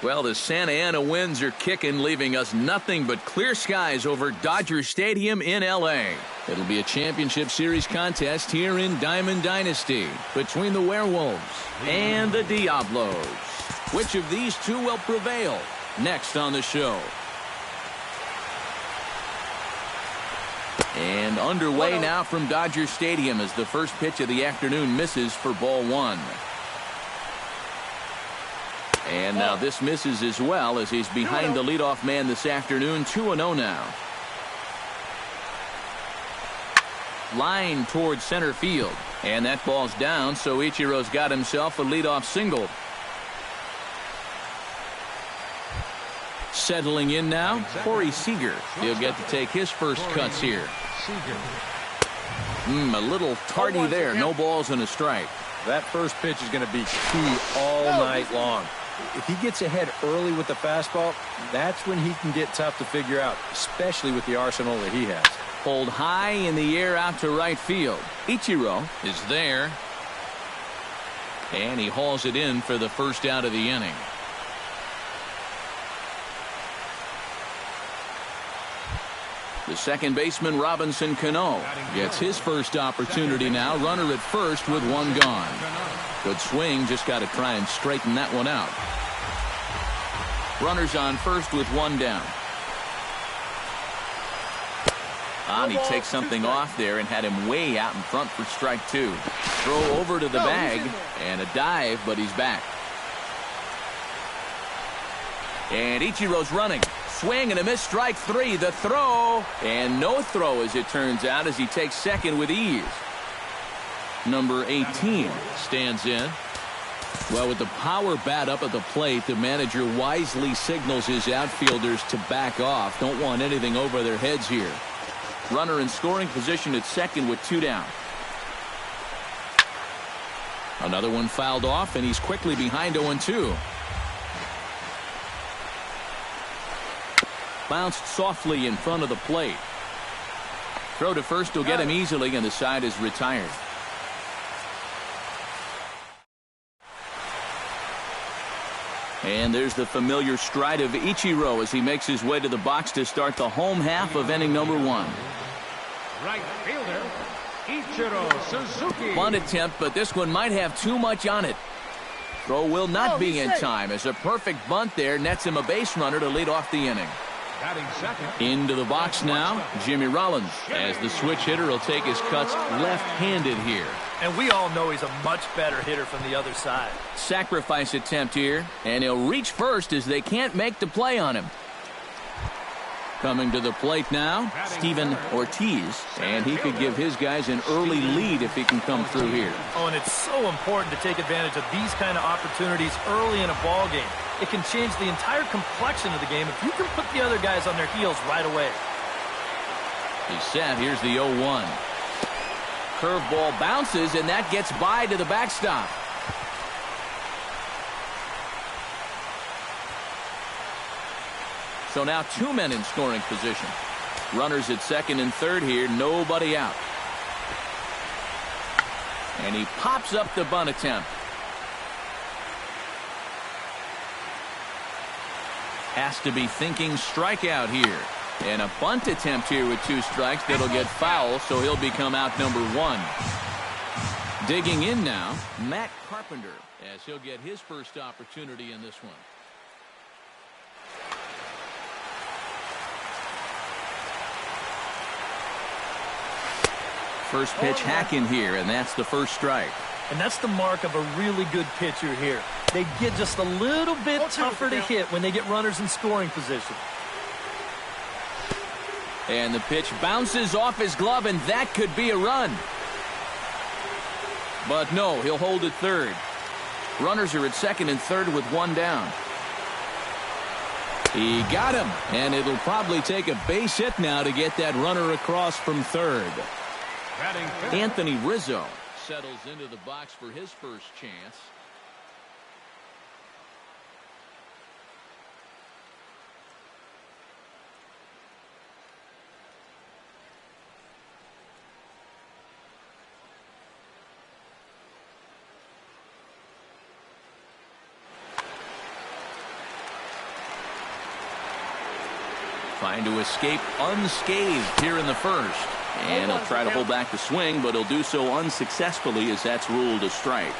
Well, the Santa Ana winds are kicking, leaving us nothing but clear skies over Dodger Stadium in L.A. It'll be a championship series contest here in Diamond Dynasty between the Werewolves and the Diablos. Which of these two will prevail? Next on the show. And underway now from Dodger Stadium as the first pitch of the afternoon misses for ball one. And now this misses as well as he's behind the leadoff man this afternoon. 2-0 now. Line towards center field. And that ball's down, so Ichiro's got himself a leadoff single. Settling in now, Corey Seager. He'll get to take his first cuts here. A little tardy there. No balls and a strike. That first pitch is going to be key all night long. If he gets ahead early with the fastball, that's when he can get tough to figure out, especially with the arsenal that he has. Pulled high in the air out to right field. Ichiro is there. And he hauls it in for the first out of the inning. The second baseman, Robinson Cano, gets his first opportunity now. Runner at first with one gone. Good swing, just got to try and straighten that one out. Runners on first with one down. And he takes something off there and had him way out in front for strike two. Throw over to the bag and a dive, but he's back. And Ichiro's running. Swing and a miss, strike three. The throw, and no throw as it turns out as he takes second with ease. Number 18 stands in. Well, with the power bat up at the plate, the manager wisely signals his outfielders to back off. Don't want anything over their heads here. Runner in scoring position at second with two down. Another one fouled off, and he's quickly behind 0-2. Bounced softly in front of the plate. Throw to first will get him easily, and the side is retired. And there's the familiar stride of Ichiro as he makes his way to the box to start the home half of inning number one. Right fielder, Ichiro Suzuki. Bunt attempt, but this one might have too much on it. Throw will not be in time as a perfect bunt there nets him a base runner to lead off the inning. Into the box now, Jimmy Rollins, as the switch hitter will take his cuts left-handed here. And we all know he's a much better hitter from the other side. Sacrifice attempt here, and he'll reach first as they can't make the play on him. Coming to the plate now, Steven Ortiz, and he could give his guys an early lead if he can come through here. Oh, and it's so important to take advantage of these kind of opportunities early in a ball game. It can change the entire complexion of the game if you can put the other guys on their heels right away. He's set. Here's the 0-1. Curveball bounces, and that gets by to the backstop. So now two men in scoring position. Runners at second and third here, nobody out. And he pops up the bunt attempt. Has to be thinking strikeout here. And a bunt attempt here with two strikes that'll get foul, so he'll become out number one. Digging in now, Matt Carpenter, as he'll get his first opportunity in this one. First pitch hack in here, and that's the first strike. And that's the mark of a really good pitcher here. They get just a little bit tougher to hit when they get runners in scoring position. And the pitch bounces off his glove, and that could be a run. But no, he'll hold at third. Runners are at second and third with one down. He got him, and it'll probably take a base hit now to get that runner across from third. Anthony Rizzo settles into the box for his first chance. trying to escape unscathed here in the first. And he'll try to hold back the swing, but he'll do so unsuccessfully as that's ruled a strike.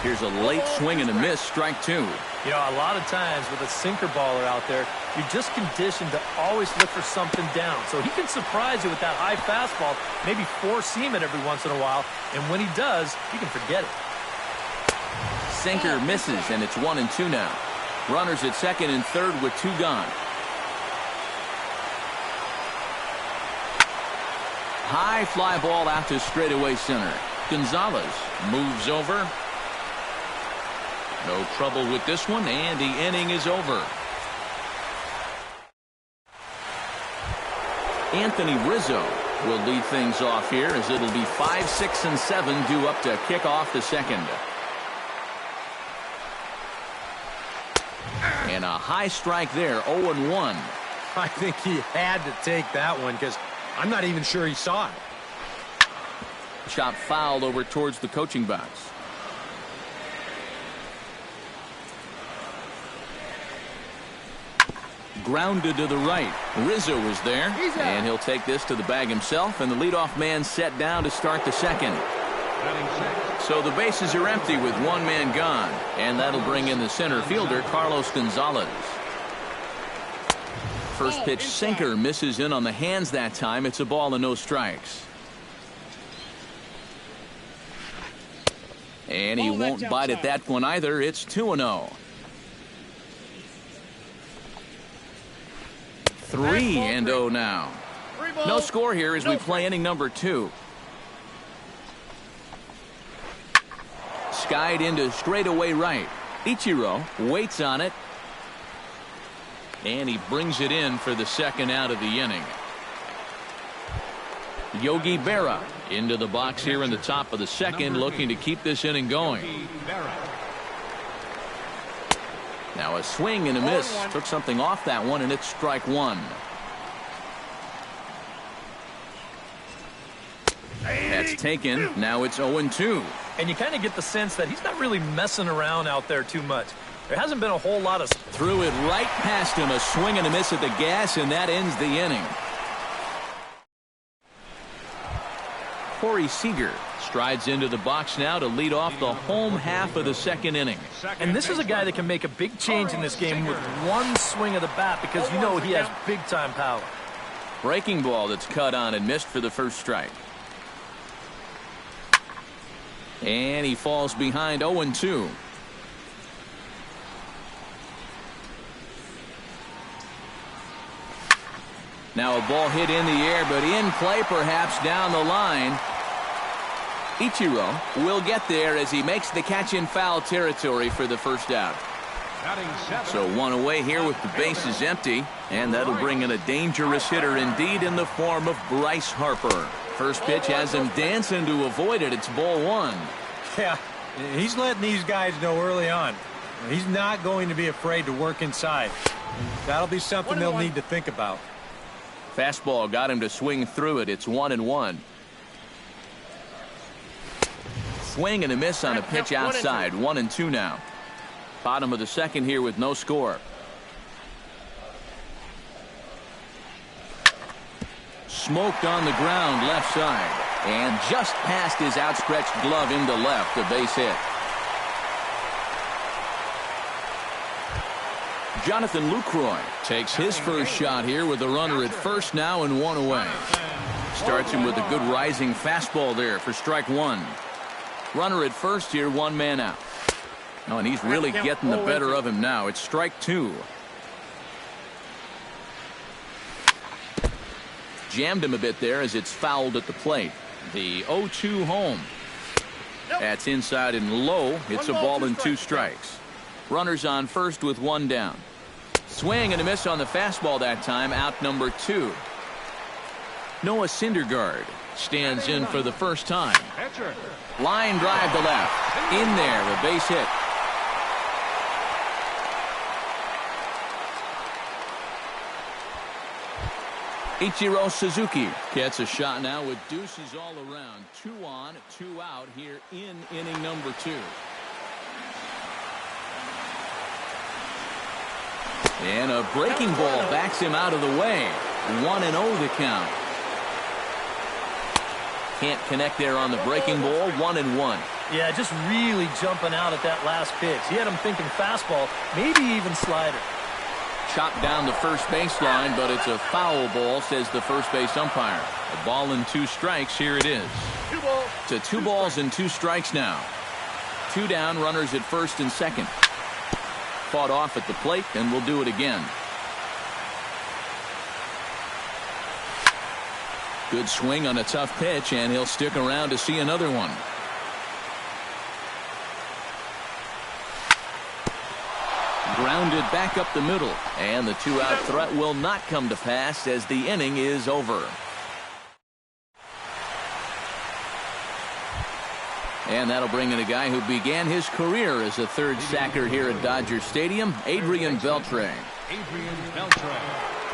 Here's a late swing and a miss, strike two. You know, a lot of times with a sinker baller out there, you're just conditioned to always look for something down. So he can surprise you with that high fastball, maybe four-seam it every once in a while, and when he does, you can forget it. Sinker misses, and it's 1-2 now. Runners at second and third with two gone. High fly ball out to straightaway center. Gonzalez moves over. No trouble with this one, and the inning is over. Anthony Rizzo will lead things off here as it'll be 5, 6, and 7 due up to kick off the second. And a high strike there, 0-1. I think he had to take that one because I'm not even sure he saw it. Chop fouled over towards the coaching box. Grounded to the right. Rizzo is there, and he'll take this to the bag himself, and the leadoff man set down to start the second. So the bases are empty with one man gone, and that'll bring in the center fielder, Carlos Gonzalez. First pitch sinker misses in on the hands that time. It's a ball and no strikes. And he won't bite at that one either. It's 2-0. 3-0 now. No score here as we play inning number 2. Skied into straightaway right. Ichiro waits on it. And he brings it in for the second out of the inning. Yogi Berra into the box here in the top of the second, looking to keep this inning going. Now a swing and a miss. Took something off that one, and it's strike one. That's taken. Now it's 0-2. And you kind of get the sense that he's not really messing around out there too much. There hasn't been a whole lot of... Threw it right past him. A swing and a miss at the gas, and that ends the inning. Corey Seager strides into the box now to lead off the home half of the second inning. And this is a guy that can make a big change in this game with one swing of the bat because you know he has big-time power. Breaking ball that's cut on and missed for the first strike. And he falls behind 0-2. Now a ball hit in the air, but in play perhaps down the line. Ichiro will get there as he makes the catch in foul territory for the first out. So one away here with the bases empty, and that'll bring in a dangerous hitter indeed in the form of Bryce Harper. First pitch has him dancing to avoid it. It's ball one. Yeah, he's letting these guys know early on. He's not going to be afraid to work inside. That'll be something they'll need to think about. Fastball got him to swing through it. It's 1-1. Swing and a miss on a pitch outside. 1-2 now. Bottom of the second here with no score. Smoked on the ground left side. And just past his outstretched glove into left. A base hit. Jonathan Lucroy takes his first shot here with a runner at first now and one away. Starts him with a good rising fastball there for strike one. Runner at first here, one man out. Oh, and he's really getting the better of him now. It's strike two. Jammed him a bit there as it's fouled at the plate. The 0-2 home. That's inside and low. It's a ball and two strikes. Runners on first with one down. Swing and a miss on the fastball that time. Out number 2. Noah Syndergaard stands in for the first time. Line drive to left. In there, a base hit. Ichiro Suzuki gets a shot now with deuces all around. 2 on, 2 out here in inning number 2. And a breaking ball backs him out of the way. 1-0 the count. Can't connect there on the breaking ball. 1-1. Yeah, just really jumping out at that last pitch. He had him thinking fastball, maybe even slider. Chopped down the first baseline, but it's a foul ball, says the first base umpire. A ball and 2 strikes. Here it is. To 2 balls and 2 strikes now. 2 down, runners at first and second. Fought off at the plate, and we'll do it again. Good swing on a tough pitch, and he'll stick around to see another one. Grounded back up the middle, and the 2-out threat will not come to pass as the inning is over. And that'll bring in a guy who began his career as a third sacker here at Dodger Stadium, Adrian Beltre.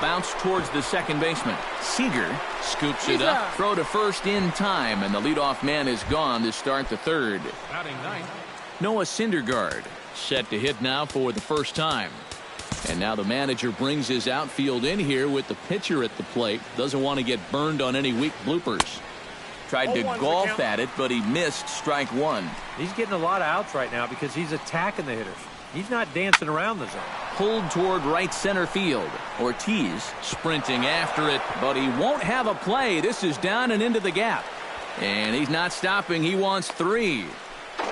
Bounce towards the second baseman. Seager scoops it up. Throw to first in time, and the leadoff man is gone to start the third. Noah Syndergaard set to hit now for the first time. And now the manager brings his outfield in here with the pitcher at the plate. Doesn't want to get burned on any weak bloopers. Tried to golf at it, but he missed strike 1. He's getting a lot of outs right now because he's attacking the hitters. He's not dancing around the zone. Pulled toward right center field. Ortiz sprinting after it, but he won't have a play. This is down and into the gap. And he's not stopping. He wants 3.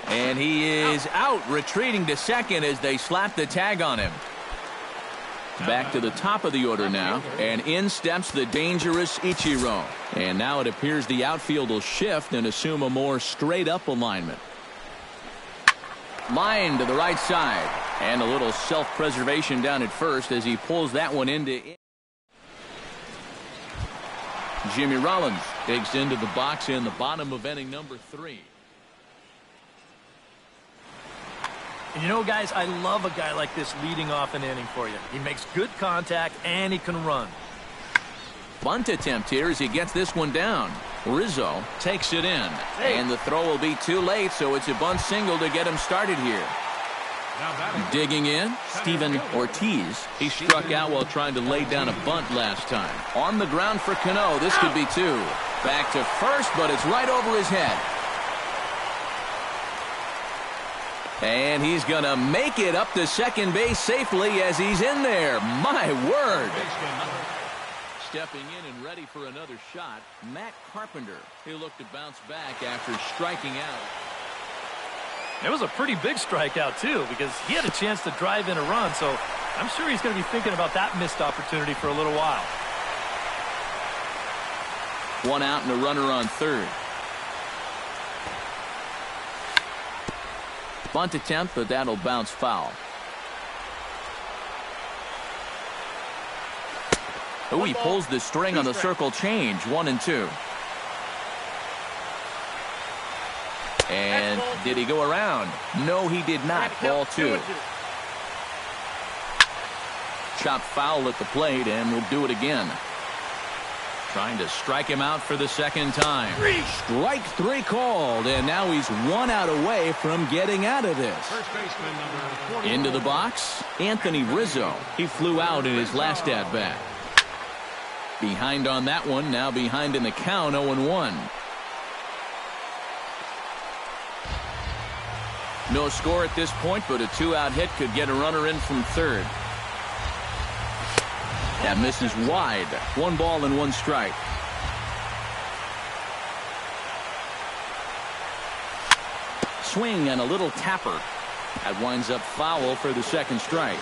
And he is out, retreating to second as they slap the tag on him. Back to the top of the order now, and in steps the dangerous Ichiro. And now it appears the outfield will shift and assume a more straight-up alignment. Line to the right side, and a little self-preservation down at first as he pulls that one into. Jimmy Rollins digs into the box in the bottom of inning number 3. And you know, guys, I love a guy like this leading off an inning for you. He makes good contact, and he can run. Bunt attempt here as he gets this one down. Rizzo takes it in, and the throw will be too late, so it's a bunt single to get him started here. Digging in, Steven Ortiz. He struck out while trying to lay down a bunt last time. On the ground for Cano. This could be 2. Back to first, but it's right over his head. And he's going to make it up to second base safely as he's in there. My word. Stepping in and ready for another shot, Matt Carpenter. He'll look to bounce back after striking out. It was a pretty big strikeout, too, because he had a chance to drive in a run, so I'm sure he's going to be thinking about that missed opportunity for a little while. 1 out and a runner on third. Bunt attempt, but that'll bounce foul. Oh, he pulls the string on the circle change. 1-2. And did he go around? No, he did not. Ball 2. Chopped foul at the plate, and we'll do it again. Trying to strike him out for the second time. Strike 3 called, and now he's 1 out away from getting out of this. Into the box, Anthony Rizzo. He flew out in his last at-bat. Behind on that one, now behind in the count, 0-1. No score at this point, but a 2-out hit could get a runner in from third. That misses wide. 1 ball and 1 strike. Swing and a little tapper. That winds up foul for the second strike.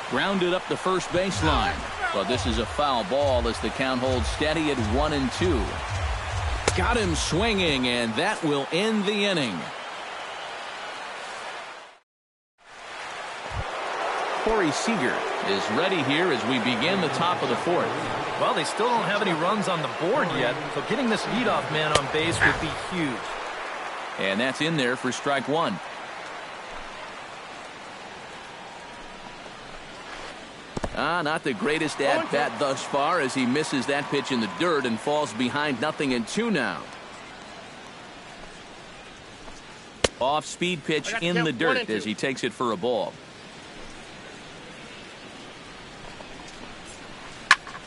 Grounded up the first baseline. But this is a foul ball as the count holds steady at 1-2. Got him swinging, and that will end the inning. Corey Seager is ready here as we begin the top of the 4th. Well, they still don't have any runs on the board yet, so getting this leadoff man on base would be huge. And that's in there for strike 1. Not the greatest at-bat thus far as he misses that pitch in the dirt and falls behind 0-2 now. Off-speed pitch in the dirt as he takes it for a ball.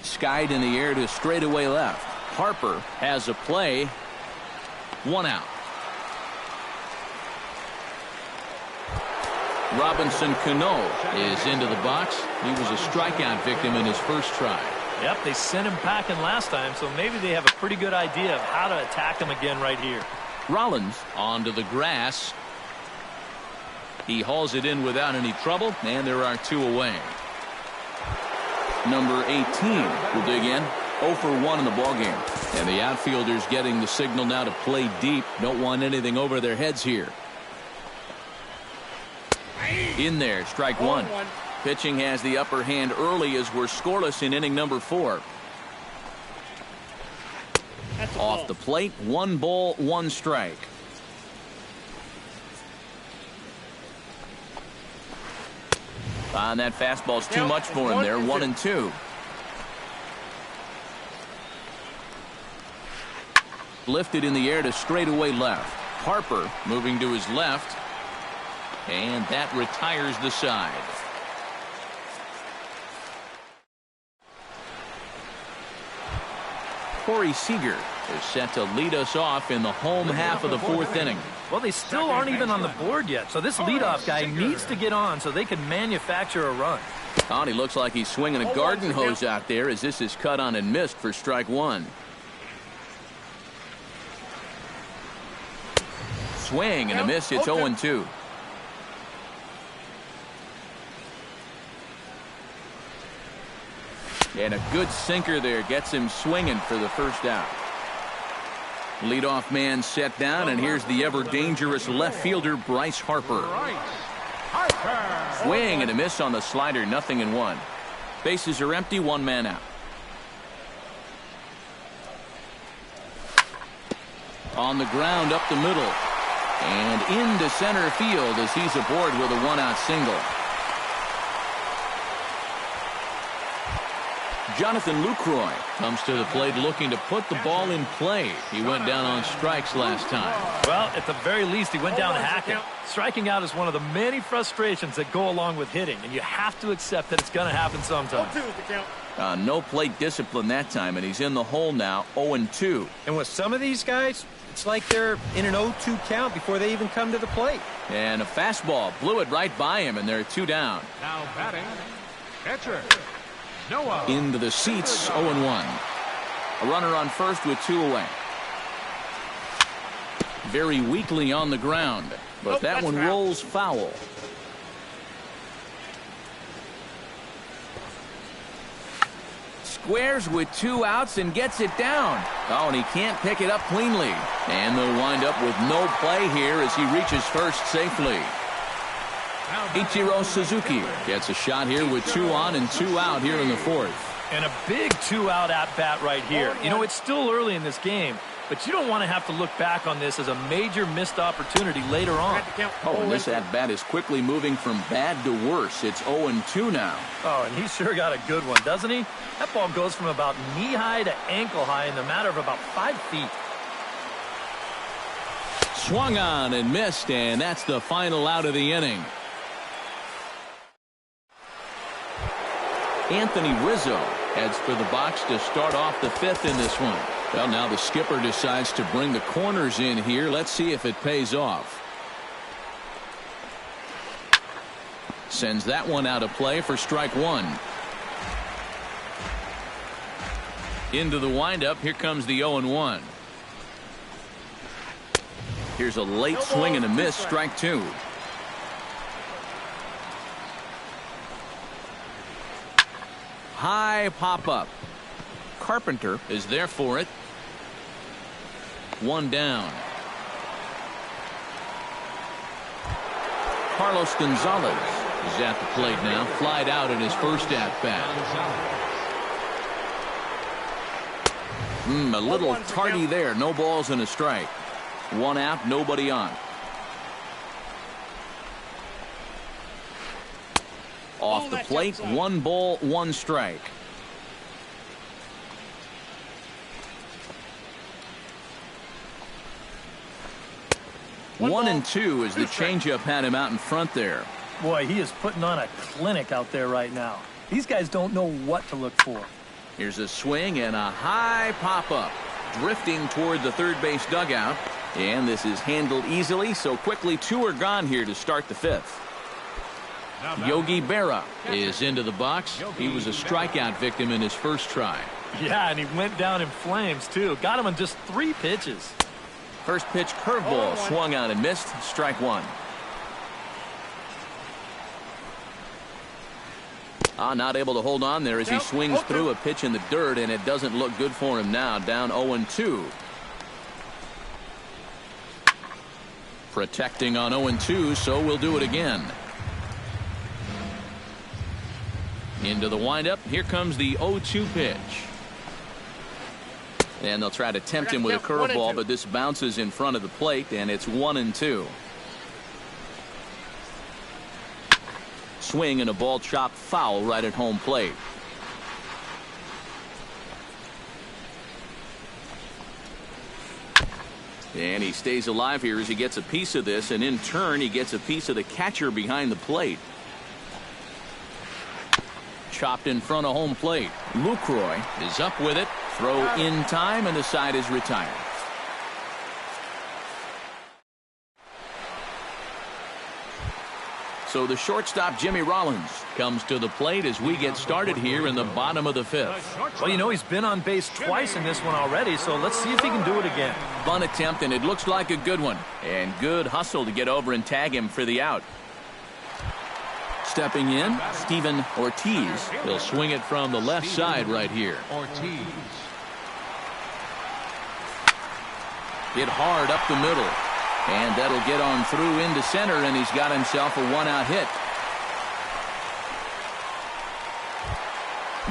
Skied in the air to straightaway left. Harper has a play. 1 out. Robinson Cano is into the box. He was a strikeout victim in his first try. Yep, they sent him packing last time, so maybe they have a pretty good idea of how to attack him again right here. Rollins onto the grass. He hauls it in without any trouble, and there are 2 away. Number 18 will dig in. 0 for 1 in the ballgame. And the outfielders getting the signal now to play deep. Don't want anything over their heads here. In there, strike 1. Pitching has the upper hand early as we're scoreless in inning number 4. Off the plate, 1 ball, 1 strike. And that fastball's too much for him there. 1-2. Lifted in the air to straightaway left. Harper moving to his left. And that retires the side. Corey Seager is set to lead us off in the home half of the 4th inning. Well, they still aren't even on the board yet, so this leadoff guy needs to get on so they can manufacture a run. Oh, and he looks like he's swinging a garden hose out there as this is cut on and missed for strike 1. Swing and a miss. It's 0-2. And a good sinker there gets him swinging for the first out. Leadoff man set down, and here's the ever dangerous left fielder Bryce Harper. Swing and a miss on the slider. 0-1. Bases are empty. 1 man out. On the ground up the middle and into center field as he's aboard with a 1-out single. Jonathan Lucroy comes to the plate looking to put the ball in play. He went down on strikes last time. Well, at the very least, he went down hacking. Striking out is one of the many frustrations that go along with hitting, and you have to accept that it's going to happen sometime. No plate discipline that time, and he's in the hole now. 0-2. And with some of these guys, it's like they're in an 0-2 count before they even come to the plate. And a fastball blew it right by him, and they're 2 down. Now batting, catcher. Into the seats, 0-1. A runner on first with 2 away. Very weakly on the ground, but that one rolls foul. Squares with 2 outs and gets it down. Oh, and he can't pick it up cleanly. And they'll wind up with no play here as he reaches first safely. Ichiro Suzuki gets a shot here with 2 on and 2 out here in the 4th. And a big 2-out at-bat right here. You know, it's still early in this game, but you don't want to have to look back on this as a major missed opportunity later on. Oh, and this at-bat is quickly moving from bad to worse. It's 0-2 now. Oh, and he sure got a good one, doesn't he? That ball goes from about knee-high to ankle-high in the matter of about 5 feet. Swung on and missed, and that's the final out of the inning. Anthony Rizzo heads for the box to start off the 5th in this one. Well, now the skipper decides to bring the corners in here. Let's see if it pays off. Sends that one out of play for strike 1. Into the windup. Here comes the 0-1. Here's a late swing and a miss. Strike 2. High pop-up. Carpenter is there for it. 1 down. Carlos Gonzalez is at the plate now. Flied out in his first at-bat. A little tardy there. No balls and a strike. 1 out, nobody on. Off the plate, 1 ball, 1 strike. 1-2 as the changeup had him out in front there. Boy, he is putting on a clinic out there right now. These guys don't know what to look for. Here's a swing and a high pop-up. Drifting toward the third base dugout. And this is handled easily, so quickly 2 are gone here to start the 5th. Yogi Berra is into the box. He was a strikeout victim in his first try. Yeah, and he went down in flames, too. Got him on just 3 pitches. First pitch curveball swung on and missed. Strike 1. Not able to hold on there as he swings through a pitch in the dirt, and it doesn't look good for him now. Down 0-2. Protecting on 0-2, so we'll do it again. Into the windup. Here comes the 0-2 pitch. And they'll try to tempt him with a curveball, but this bounces in front of the plate, and it's 1-2. Swing and a ball chopped foul right at home plate. And he stays alive here as he gets a piece of this, and in turn he gets a piece of the catcher behind the plate. Chopped in front of home plate. Lucroy is up with it. Throw in time, and the side is retired. So the shortstop, Jimmy Rollins, comes to the plate as we get started here in the bottom of the 5th. Well, you know, he's been on base twice in this one already, so let's see if he can do it again. Bunt attempt, and it looks like a good one. And good hustle to get over and tag him for the out. Stepping in, Steven Ortiz. He'll swing it from the left side right here. Hit hard up the middle. And that'll get on through into center, and he's got himself a 1-out hit.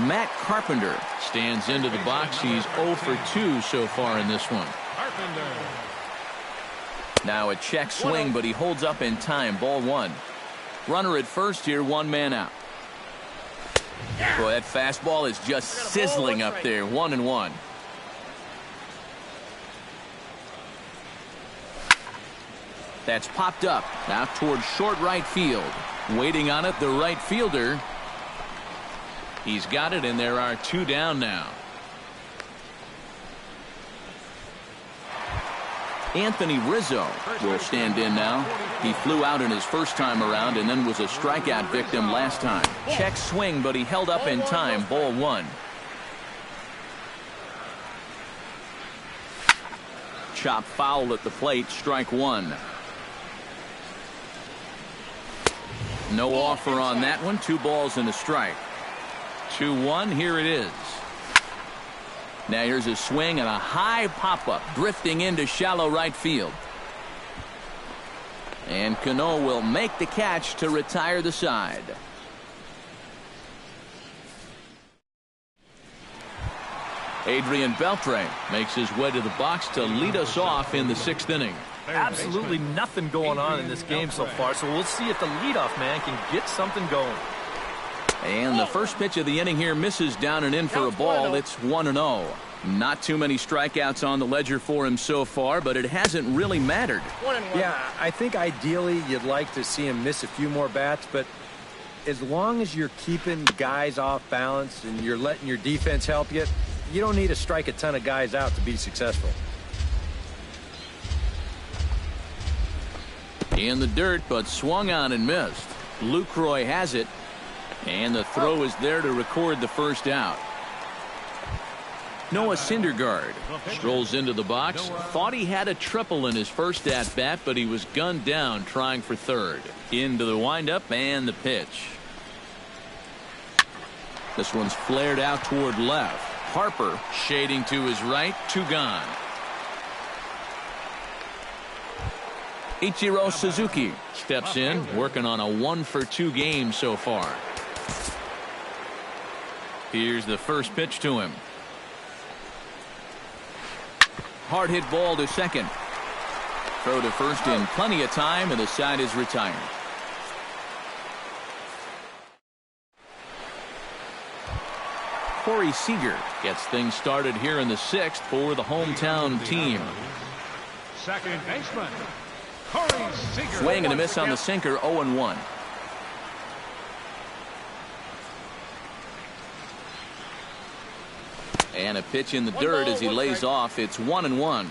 Matt Carpenter stands into the box. He's 0 for 2 so far in this one. Now a check swing, but he holds up in time. Ball 1. Runner at first here, 1 man out. Boy, that fastball is just sizzling up there. 1-1. That's popped up now towards short right field. Waiting on it, the right fielder. He's got it, and there are 2 down now. Anthony Rizzo will stand in now. He flew out in his first time around and then was a strikeout victim last time. Check swing, but he held up in time. Ball 1. Chop foul at the plate. Strike 1. No offer on that one. 2 balls and a strike. 2-1. Here it is. Now here's a swing and a high pop-up drifting into shallow right field. And Cano will make the catch to retire the side. Adrian Beltre makes his way to the box to lead us off in the 6th inning. Absolutely nothing going on in this game so far, so we'll see if the leadoff man can get something going. And the first pitch of the inning here misses down and in for a ball. It's 1-0. Not too many strikeouts on the ledger for him so far, but it hasn't really mattered. Yeah, I think ideally you'd like to see him miss a few more bats, but as long as you're keeping guys off balance and you're letting your defense help you, you don't need to strike a ton of guys out to be successful. In the dirt, but swung on and missed. Lucroy has it, and the throw is there to record the first out. Noah Syndergaard strolls into the box. Thought he had a triple in his first at-bat, but he was gunned down trying for third. Into the windup and the pitch. This one's flared out toward left. Harper shading to his right. 2 gone. Ichiro Suzuki steps in, working on a 1 for 2 game so far. Here's the first pitch to him. Hard hit ball to second. Throw to first in plenty of time, and the side is retired. Corey Seager gets things started here in the 6th for the hometown team. Second baseman. Swing and a miss on the sinker, 0-1. And a pitch in the dirt as he lays off. It's 1-1.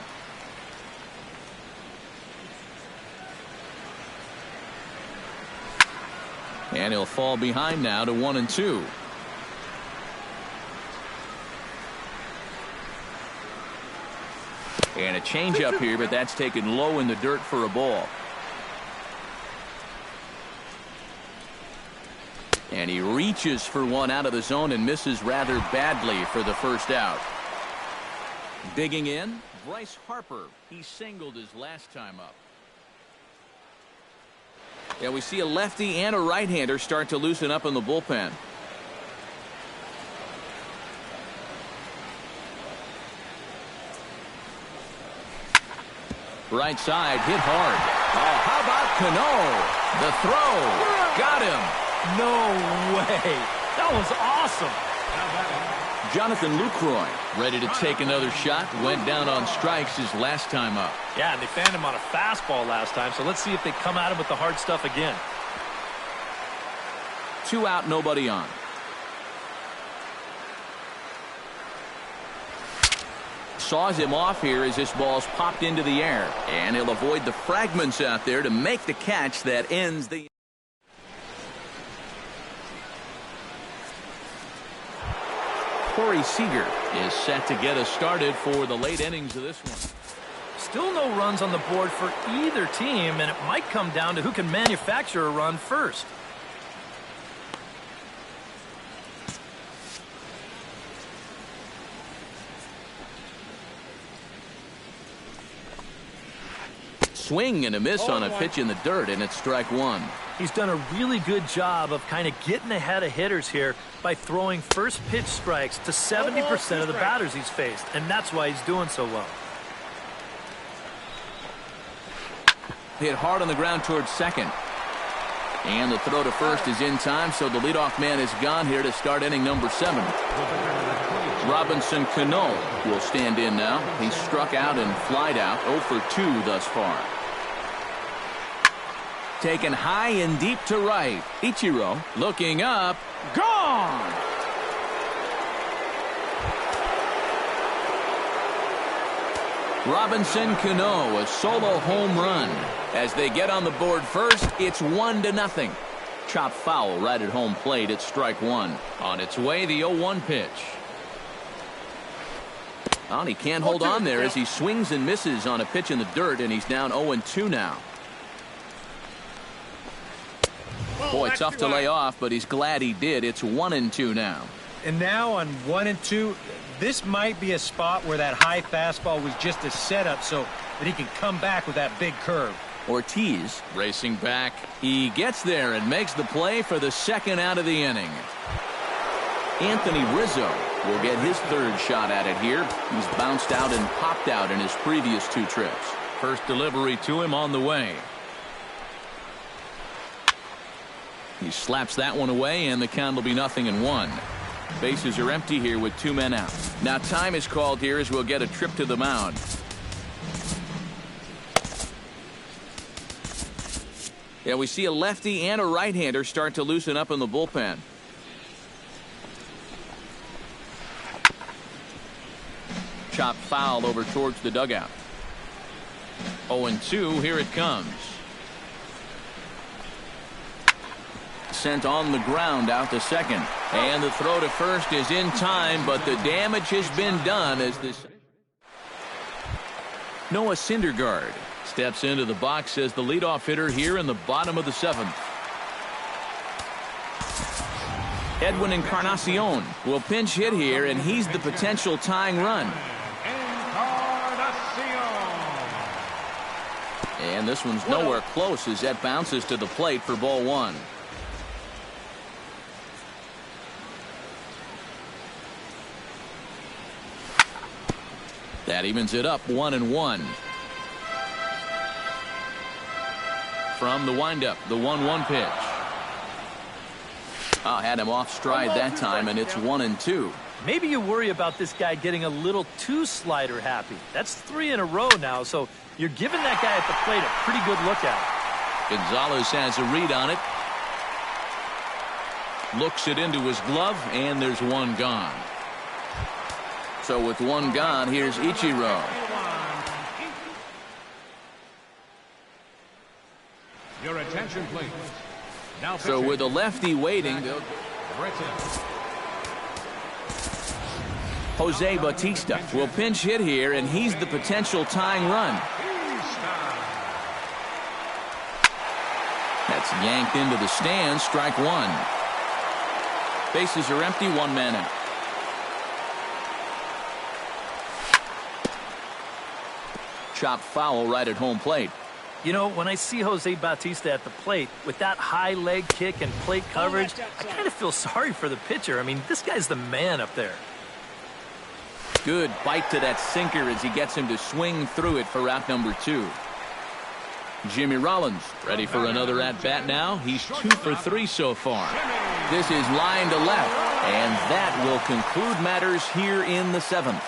And he'll fall behind now to 1-2. And a changeup here, but that's taken low in the dirt for a ball. And he reaches for one out of the zone and misses rather badly for the first out. Digging in, Bryce Harper. He singled his last time up. Yeah, we see a lefty and a right-hander start to loosen up in the bullpen. Right side, hit hard. Oh, how about Cano? The throw. Got him. No way. That was awesome. Jonathan Lucroy ready to take another shot. Went down on strikes his last time up. Yeah, and they fanned him on a fastball last time, so let's see if they come at him with the hard stuff again. 2 out, nobody on. Saws him off here as this ball's popped into the air. And he'll avoid the fragments out there to make the catch that ends the... Corey Seager is set to get us started for the late innings of this one. Still no runs on the board for either team, and it might come down to who can manufacture a run first. Swing and a miss on a pitch in the dirt, and it's strike one. He's done a really good job of kind of getting ahead of hitters here by throwing first pitch strikes to 70% of the batters he's faced, and that's why he's doing so well. Hit hard on the ground towards second. And the throw to first is in time, so the leadoff man is gone here to start inning number 7. Robinson Cano will stand in now. He's struck out and flied out, 0 for 2 thus far. Taken high and deep to right. Ichiro looking up. Gone! Robinson Cano, a solo home run. As they get on the board first, it's 1-0. Chop foul right at home plate. It's strike one. On its way, the 0-1 pitch. Oh, and he can't hold on there as he swings and misses on a pitch in the dirt, and he's down 0-2 now. Boy, tough to lay off, but he's glad he did. It's 1-2 now. And now on 1-2, this might be a spot where that high fastball was just a setup so that he can come back with that big curve. Ortiz racing back. He gets there and makes the play for the second out of the inning. Anthony Rizzo will get his third shot at it here. He's bounced out and popped out in his previous 2 trips. First delivery to him on the way. He slaps that one away, and the count will be 0-1. Bases are empty here with 2 men out. Now time is called here as we'll get a trip to the mound. Yeah, we see a lefty and a right-hander start to loosen up in the bullpen. Chop foul over towards the dugout. 0-2, here it comes. Sent on the ground out to second. And the throw to first is in time, but the damage has been done as this... Noah Syndergaard steps into the box as the leadoff hitter here in the bottom of the 7th. Edwin Encarnacion will pinch hit here, and he's the potential tying run. And this one's nowhere close as that bounces to the plate for ball 1. That evens it up 1-1. From the windup, the 1-1 pitch. Had him off stride that time, and it's 1-2. Maybe you worry about this guy getting a little too slider happy. That's 3 in a row now, so you're giving that guy at the plate a pretty good look at it. Gonzalez has a read on it. Looks it into his glove, and there's one gone. So with one gone, here's Ichiro. Your attention, please. Now So with a lefty waiting, Jose Bautista will pinch hit here, and he's the potential tying run. That's yanked into the stands. Strike one. Bases are empty. One man out. Chop foul right at home plate. You know, when I see Jose Bautista at the plate with that high leg kick and plate coverage, I kind of feel sorry for the pitcher. I mean, this guy's the man up there. Good bite to that sinker as he gets him to swing through it for out number 2. Jimmy Rollins ready for another at-bat now. He's 2 for 3 so far. This is line to left, and that will conclude matters here in the 7th.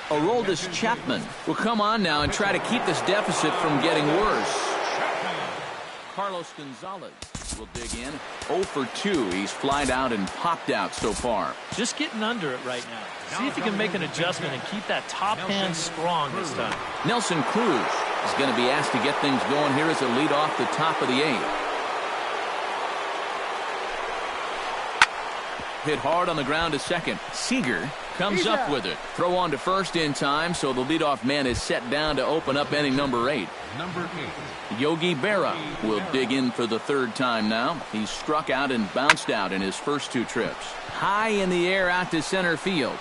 Aroldis Chapman will come on now and try to keep this deficit from getting worse. Carlos Gonzalez will dig in. 0 for 2. He's flied out and popped out so far. Just getting under it right now. See if he can make an adjustment and keep that top hand strong this time. Nelson Cruz is going to be asked to get things going here as a lead off the top of the 8th. Hit hard on the ground to second. Seager comes up with it. Throw on to first in time, so the leadoff man is set down to open up inning number 8. Number 8. Yogi Berra will dig in for the 3rd time now. He struck out and bounced out in his first 2 trips. High in the air out to center field.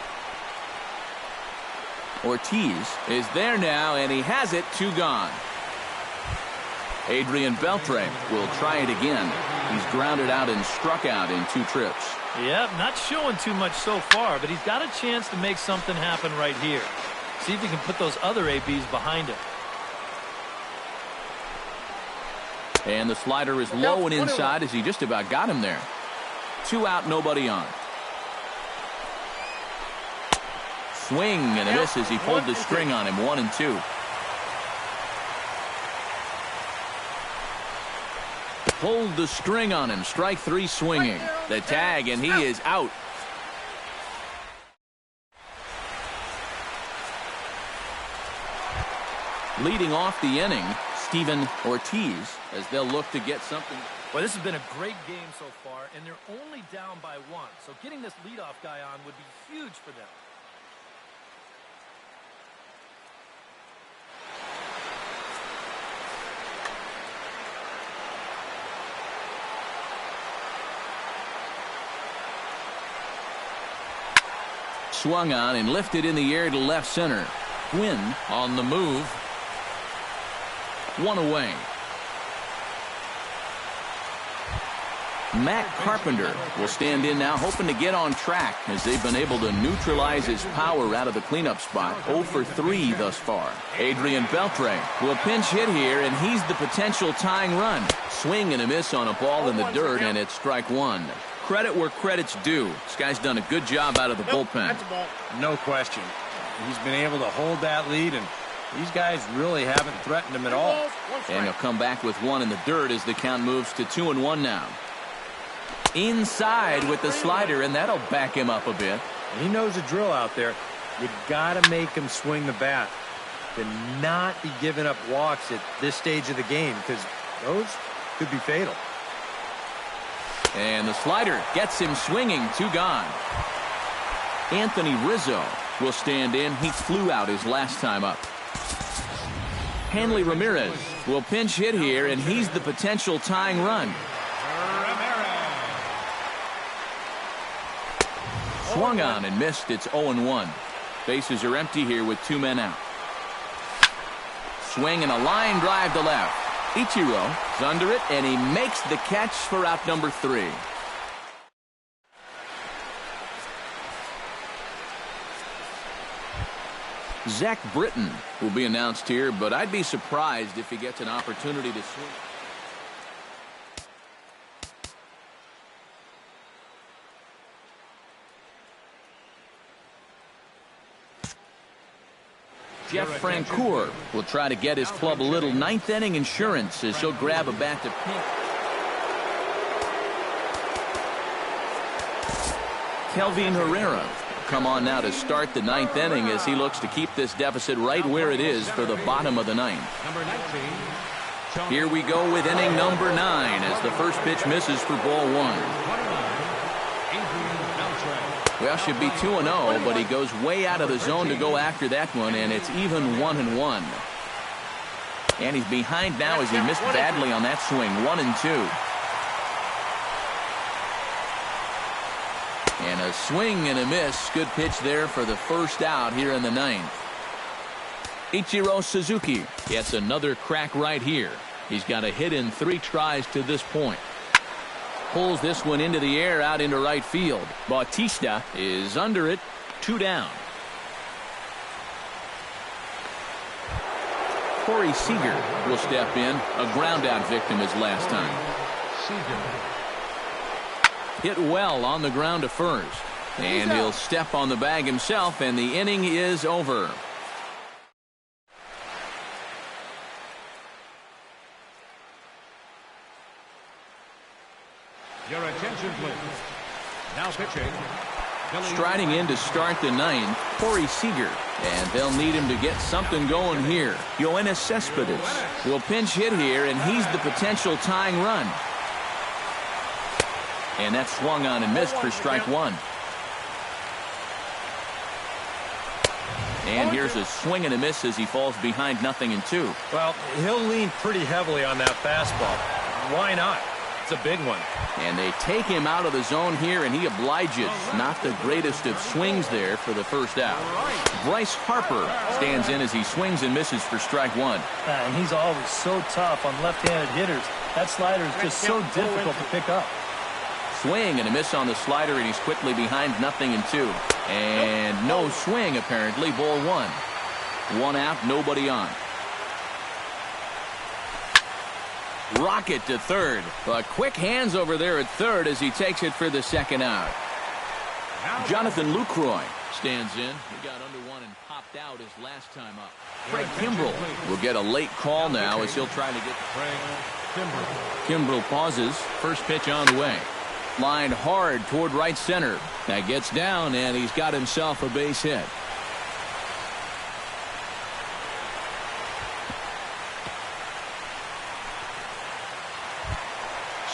Ortiz is there now, and he has it. 2 gone. Adrian Beltre will try it again. He's grounded out and struck out in 2 trips. Yep, not showing too much so far, but he's got a chance to make something happen right here. See if he can put those other ABs behind him. And the slider is low and inside as he just about got him there. 2 out, nobody on. Swing and a miss as he pulled the string on him. 1 and 2. Pulled the string on him. Strike 3 swinging. The tag, and he is out. Leading off the inning, Steven Ortiz, as they'll look to get something. Well, this has been a great game so far, and they're only down by 1. So getting this leadoff guy on would be huge for them. Swung on and lifted in the air to left center. Gwynn on the move. 1 away. Matt Carpenter will stand in now, hoping to get on track as they've been able to neutralize his power out of the cleanup spot. 0 for 3 thus far. Adrian Beltre will pinch hit here, and he's the potential tying run. Swing and a miss on a ball in the dirt, and it's strike 1. Credit where credit's due. This guy's done a good job out of the bullpen. No question. He's been able to hold that lead, and these guys really haven't threatened him at all. And he'll come back with 1 in the dirt as the count moves to 2-1 now. Inside with the slider, and that'll back him up a bit. He knows the drill out there. You got to make him swing the bat. To not be giving up walks at this stage of the game, because those could be fatal. And the slider gets him swinging. 2 gone. Anthony Rizzo will stand in. He flew out his last time up. Hanley Ramirez will pinch hit here, and he's the potential tying run. Swung on and missed. It's 0-1. Bases are empty here with 2 men out. Swing and a line drive to left. Ichiro is under it, and he makes the catch for out number 3. Zach Britton will be announced here, but I'd be surprised if he gets an opportunity to swing. Jeff Francoeur will try to get his club a little ninth inning insurance as he'll grab a bat to pinch. Kelvin Herrera come on now to start the ninth inning as he looks to keep this deficit right where it is for the bottom of the ninth. Here we go with inning number 9 as the first pitch misses for ball 1. Well, should be 2-0, but he goes way out of the zone to go after that one, and it's even 1-1. And he's behind now as he missed badly on that swing. 1-2. And a swing and a miss. Good pitch there for the first out here in the 9th. Ichiro Suzuki gets another crack right here. He's got a hit in 3 tries to this point. Pulls this one into the air out into right field. Bautista is under it. 2 down. Corey Seager will step in. A ground out victim his last time. Hit well on the ground to first. And he'll step on the bag himself, and the inning is over. Your attention, please. Now pitching. Striding in to start the 9th, Corey Seager. And they'll need him to get something going here. Yoenis Cespedes will pinch hit here, and he's the potential tying run. And that's swung on and missed for strike 1. And here's a swing and a miss as he falls behind 0-2. Well, he'll lean pretty heavily on that fastball. Why not? It's a big one. And they take him out of the zone here, and he obliges. Not the greatest of swings there for the first out. Bryce Harper stands in as he swings and misses for strike 1. And he's always so tough on left-handed hitters. That slider is just so difficult to pick up. Swing and a miss on the slider, and he's quickly behind 0-2. And no swing, apparently. Ball 1. 1 out, nobody on. Rocket to third. But quick hands over there at third as he takes it for the second out. Jonathan Lucroy stands in. He got under one and popped out his last time up. Craig Kimbrell will get a late call now as he'll try to get. Kimbrell pauses. First pitch on the way. Lined hard toward right center. That gets down, and he's got himself a base hit.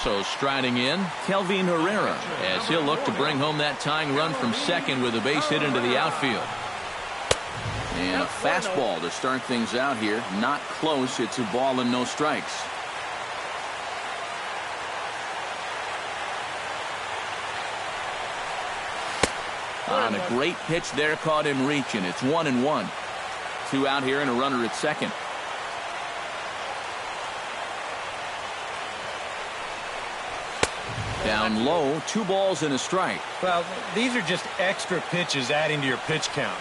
So striding in, Kelvin Herrera, as he'll look to bring home that tying run from second with a base hit into the outfield. And a fastball to start things out here. Not close. It's a ball and no strikes. On a great pitch there, caught him reaching. It's 1-1. 2 out here and a runner at second. Down low, 2 balls and a strike. Well, these are just extra pitches adding to your pitch count.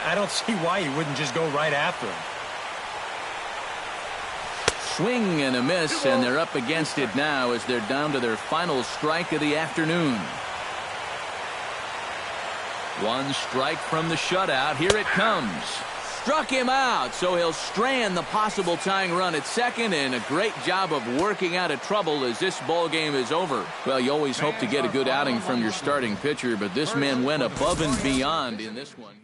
I don't see why you wouldn't just go right after him. Swing and a miss, and they're up against it now as they're down to their final strike of the afternoon. 1 strike from the shutout. Here it comes. Struck him out, so he'll strand the possible tying run at second, and a great job of working out of trouble as this ball game is over. Well, you always hope to get a good outing from your starting pitcher, but this man went above and beyond in this one.